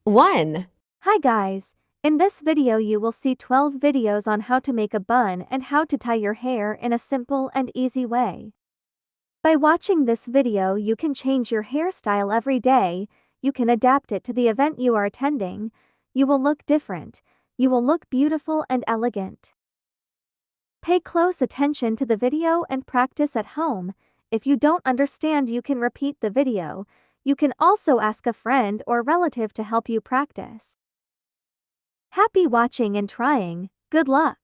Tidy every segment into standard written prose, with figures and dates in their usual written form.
1. Hi guys, in this video you will see 12 videos on how to make a bun and how to tie your hair in a simple and easy way. By watching this video you can change your hairstyle every day, you can adapt it to the event you are attending, you will look different, you will look beautiful and elegant. Pay close attention to the video and practice at home. If you don't understand you can repeat the video. You can also ask a friend or relative to help you practice. Happy watching and trying, good luck!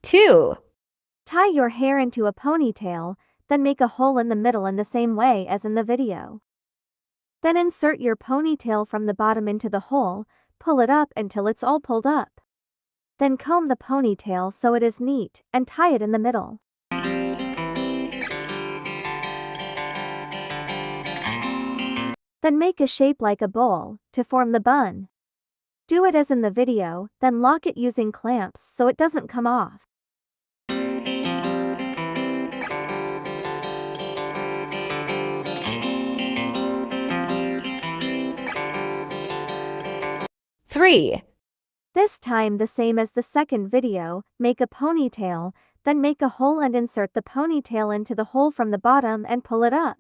Two. Tie your hair into a ponytail, then make a hole in the middle in the same way as in the video. Then insert your ponytail from the bottom into the hole, pull it up until it's all pulled up. Then comb the ponytail so it is neat, and tie it in the middle. Then make a shape like a bowl, to form the bun. Do it as in the video, then lock it using clamps so it doesn't come off. Three. This time the same as the second video, make a ponytail, then make a hole and insert the ponytail into the hole from the bottom and pull it up.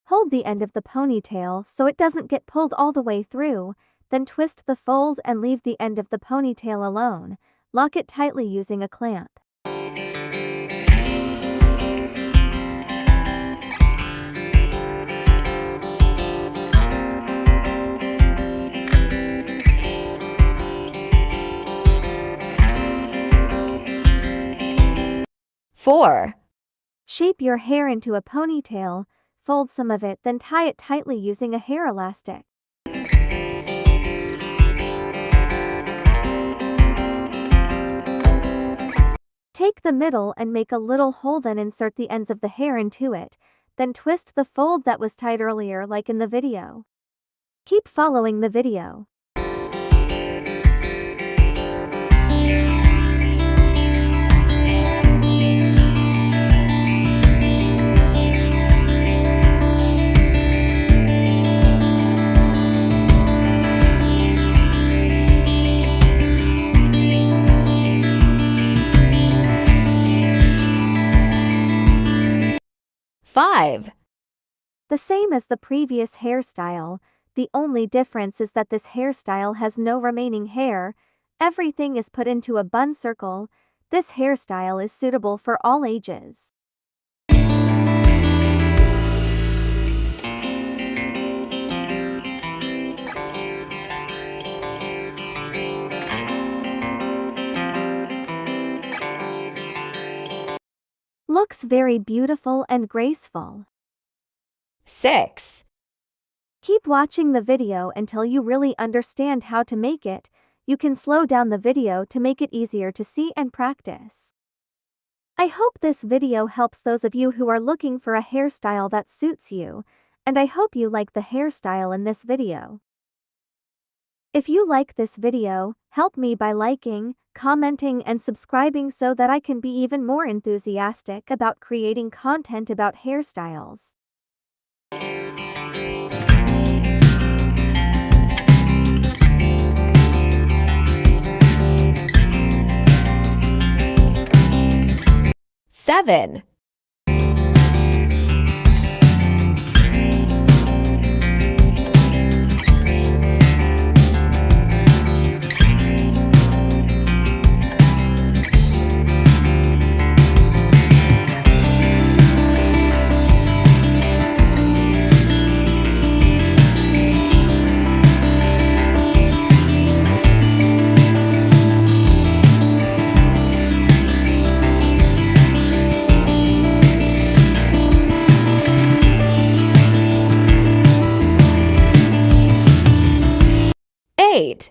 Hold the end of the ponytail so it doesn't get pulled all the way through, then twist the fold and leave the end of the ponytail alone, lock it tightly using a clamp. Four. Shape your hair into a ponytail, fold some of it then tie it tightly using a hair elastic. Take the middle and make a little hole then insert the ends of the hair into it, then twist the fold that was tied earlier like in the video. Keep following the video. Five. The same as the previous hairstyle, the only difference is that this hairstyle has no remaining hair, everything is put into a bun circle. This hairstyle is suitable for all ages. Looks very beautiful and graceful. 6. Keep watching the video until you really understand how to make it. You can slow down the video to make it easier to see and practice. I hope this video helps those of you who are looking for a hairstyle that suits you, and I hope you like the hairstyle in this video. If you like this video, help me by liking, commenting and subscribing so that I can be even more enthusiastic about creating content about hairstyles. Seven. Eight.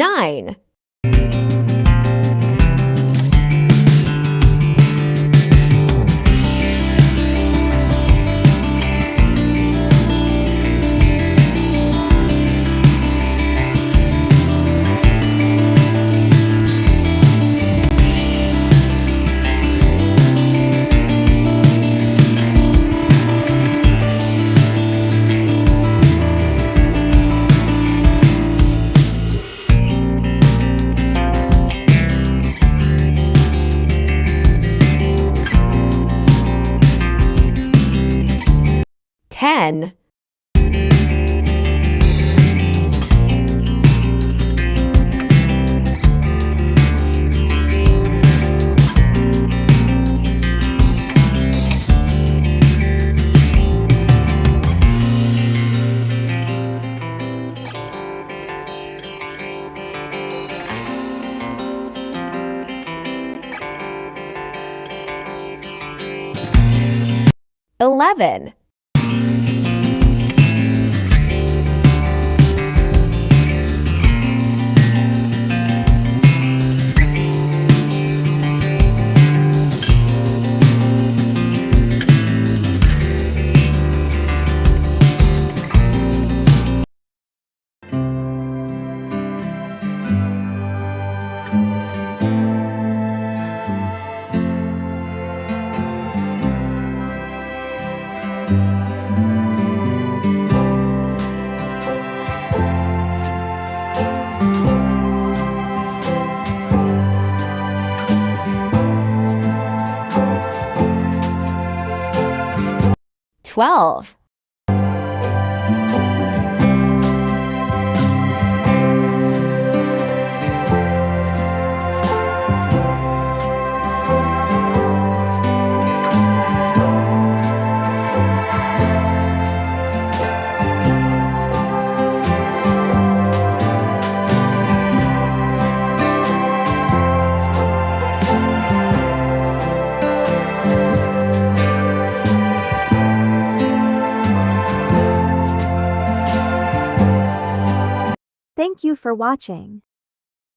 9. 10. 11. 12. 'Thank you for watching.